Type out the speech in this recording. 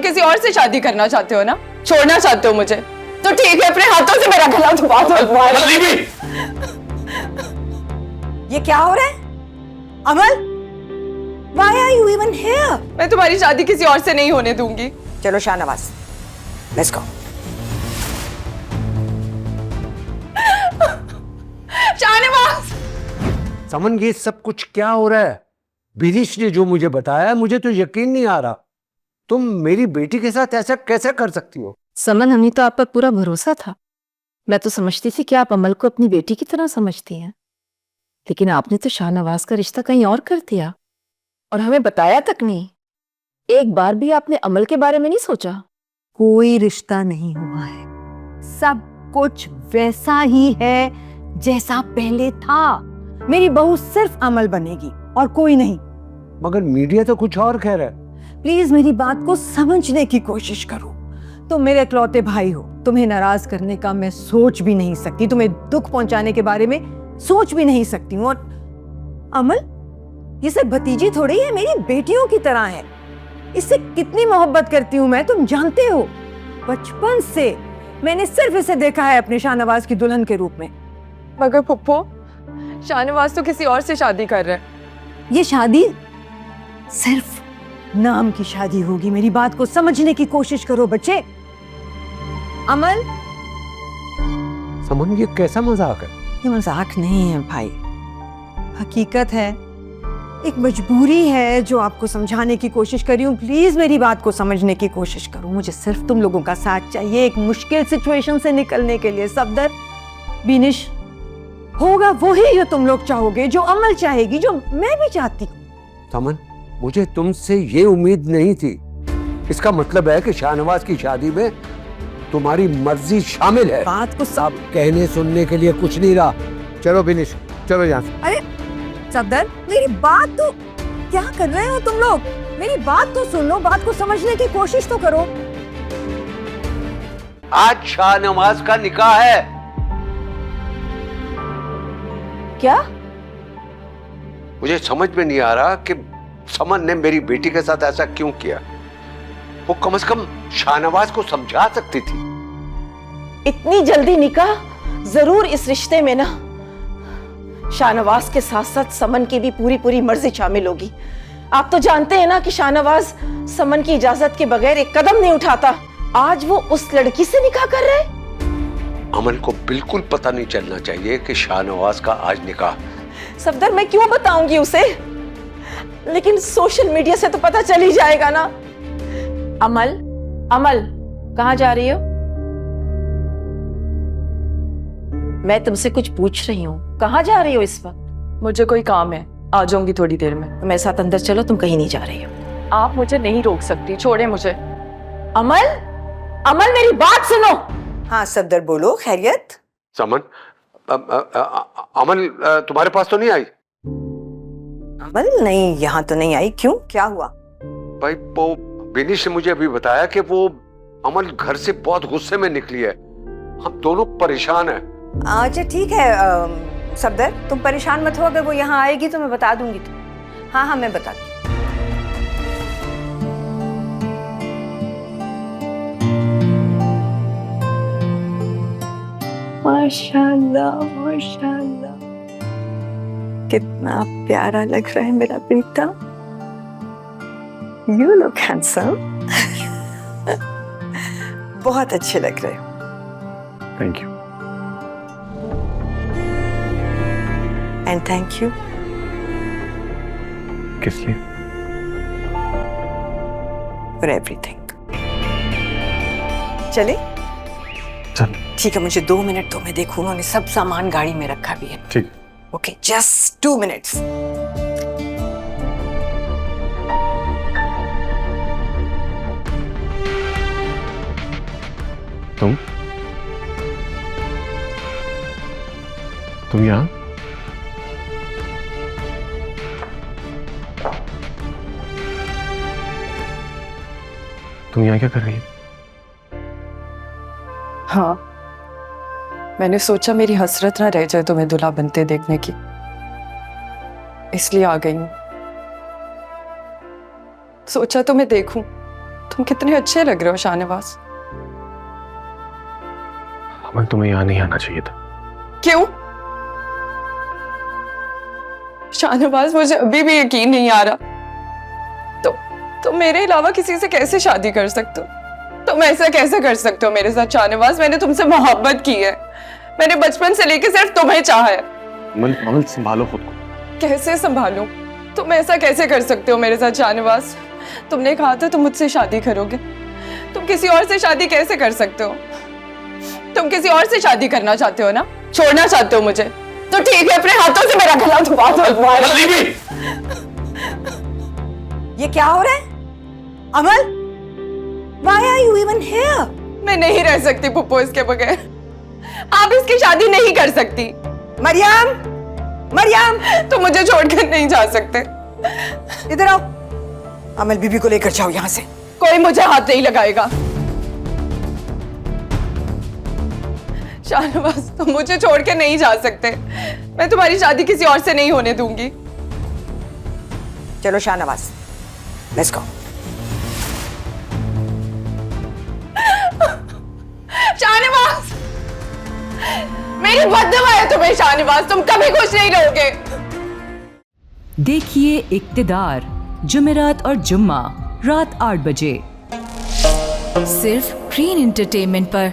किसी और से शादी करना चाहते हो ना, छोड़ना चाहते हो मुझे, तो ठीक है, अपने हाथों से मेरा गला दबा दो। ये क्या हो रहा है? अमल, why are you even here? मैं तुम्हारी शादी किसी और से नहीं होने दूंगी। चलो शाहनवाज, let's go. शाहनवाज! समन, ये सब कुछ क्या हो रहा है? बिनीश ने जो मुझे बताया, मुझे तो यकीन नहीं आ रहा। तुम मेरी बेटी के साथ ऐसा कैसे कर सकती हो? समन, हमें तो आप पर पूरा भरोसा था। मैं तो समझती थी कि आप अमल को अपनी बेटी की तरह समझती हैं, लेकिन आपने तो शाहनवाज का रिश्ता कहीं और कर दिया और हमें बताया तक नहीं। एक बार भी आपने अमल के बारे में नहीं सोचा? कोई रिश्ता नहीं हुआ है, सब कुछ वैसा ही है जैसा पहले था। मेरी बहू सिर्फ अमल बनेगी और कोई नहीं। मगर मीडिया तो कुछ और कह रहा है। प्लीज मेरी बात को समझने की कोशिश करो। तुम मेरे इकलौते भाई हो, तुम्हें नाराज करने का मैं सोच भी नहीं सकती, तुम्हें दुख पहुंचाने के बारे में सोच भी नहीं सकती हूँ। और अमल, ये सब भतीजी थोड़ी है, मेरी बेटियों की तरह है। इससे कितनी मोहब्बत करती हूँ मैं, तुम जानते हो। बचपन से मैंने सिर्फ इसे देखा है अपने शाहनवाज की दुल्हन के रूप में। मगर पुप्पो, शाहनवाज तो किसी और से शादी कर रहे हैं। ये शादी सिर्फ नाम की शादी होगी। मेरी बात को समझने की कोशिश करो बच्चे। अमल, समन, ये कैसा मजाक है? ये मजाक नहीं है भाई, हकीकत है, एक मजबूरी है जो आपको समझाने की कोशिश कर रही हूँ। प्लीज मेरी बात को समझने की कोशिश करो। मुझे सिर्फ तुम लोगों का साथ चाहिए एक मुश्किल सिचुएशन से निकलने के लिए। सफदर, बिनिश, होगा वही जो तुम लोग चाहोगे, जो अमल चाहेगी, जो मैं भी चाहती हूँ। समन, मुझे तुमसे ये उम्मीद नहीं थी। इसका मतलब है कि शाहनवाज की शादी में तुम्हारी मर्जी शामिल है। बात को अब कहने सुनने के लिए कुछ नहीं रहा। चलो बिनिश, चलो यहाँ से। अरे सफदर, मेरी बात तो, क्या कर रहे हो तुम लोग? मेरी बात तो सुन लो, बात को समझने की कोशिश तो करो। आज शाहनवाज का निकाह है। क्या? मुझे समझ में नहीं आ रहा कि समन ने मेरी बेटी के साथ ऐसा क्यों किया। वो कम से कम शाहनवाज को समझा सकती थी। इतनी जल्दी निकाह? जरूर इस रिश्ते में ना शाहनवाज के साथ साथ समन की भी पूरी पूरी मर्जी शामिल होगी। आप तो जानते हैं ना कि शाहनवाज समन की इजाजत के बगैर एक कदम नहीं उठाता। आज वो उस लड़की से निकाह कर रहे हैं। अमन को बिल्कुल पता नहीं चलना चाहिए कि शाहनवाज का आज निकाह। सफदर, मैं क्यों बताऊंगी उसे? लेकिन सोशल मीडिया से तो पता चल ही जाएगा ना। अमल, अमल, कहाँ जा रही हो? मैं तुमसे कुछ पूछ रही हूँ, कहाँ जा रही हो इस वक्त? मुझे कोई काम है, आ जाऊंगी थोड़ी देर में। मेरे साथ अंदर चलो, तुम कहीं नहीं जा रही हो। आप मुझे नहीं रोक सकती, छोड़े मुझे। अमल, अमल, मेरी बात सुनो। हाँ सफदर, बोलो, खैरियत? समन, अमन तुम्हारे पास तो नहीं आई? अमल नहीं, यहाँ तो नहीं आई। क्यों, क्या हुआ? भाई, वो बिनीश ने मुझे अभी बताया कि वो अमल घर से बहुत गुस्से में निकली है। हम दोनों परेशान हैं। अच्छा ठीक है सफदर, तुम परेशान मत हो। अगर वो यहाँ आएगी तो मैं बता दूंगी तुम। हाँ हाँ, मैं बताती हूँ। माशाल्लाह, माशाल्लाह, कितना प्यारा लग रहा है मेरा बेटा। You look handsome. बहुत अच्छे लग रहे हो। Thank you. And thank you. किस लिए? For everything. चले? चल। ठीक है, मुझे 2 मिनट दो, मैं देखूं। उन्होंने सब सामान गाड़ी में रखा भी है। ठीक। Okay, just 2 minutes. तुम यहाँ? तुम यहाँ क्या कर रही हो? हाँ, मैंने सोचा मेरी हसरत ना रह जाए तुम्हें दूल्हा बनते देखने की, इसलिए आ गई हूँ। सोचा तुम्हें देखूं, तुम कितने अच्छे लग रहे हो शाहनवाज। अमल, तुम्हें यहाँ नहीं आना चाहिए था। क्यों? शाहनवाज, मुझे अभी भी यकीन नहीं आ रहा तुम मेरे अलावा किसी से कैसे शादी कर सकते हो? तुम ऐसा कैसे कर सकते हो मेरे साथ शाहनवाज? मैंने तुमसे मोहब्बत की है, मैंने बचपन से लेकर सिर्फ तुम्हें चाहा है। अमल, संभालो खुद को। कैसे संभालूं? तुम ऐसा कैसे कर सकते हो मेरे साथ शाहनवाज? तुमने कहा था तुम मुझसे शादी करोगे, तुम किसी और से शादी कैसे कर सकते हो? तुम किसी और से शादी करना चाहते हो ना? छोड़ना चाहते हो मुझे? तो ठीक है, अपने हाथों से मेरा गला दबा दो। ये क्या हो रहा है? अमल, why are you even here? मैं नहीं रह सकती पुप्पो इसके बगैर। आप इसकी शादी नहीं कर सकती। मरियम, मरियम, तुम मुझे छोड़कर नहीं जा सकते। इधर आओ। अमल बीबी को लेकर जाओ यहाँ से। कोई मुझे हाथ नहीं लगाएगा। शाहनवाज, तुम मुझे छोड़ के नहीं जा सकते। मैं तुम्हारी शादी किसी और से नहीं होने दूंगी। चलो शाहनवाज, लेट्स गो। शाहनवाज, मेरी बद्दुआ है तुम्हें शाहनवाज, तुम कभी खुश नहीं रहोगे। देखिए इक्तिदार, जुमेरात और जुम्मा रात 8 बजे, सिर्फ ग्रीन एंटरटेनमेंट पर।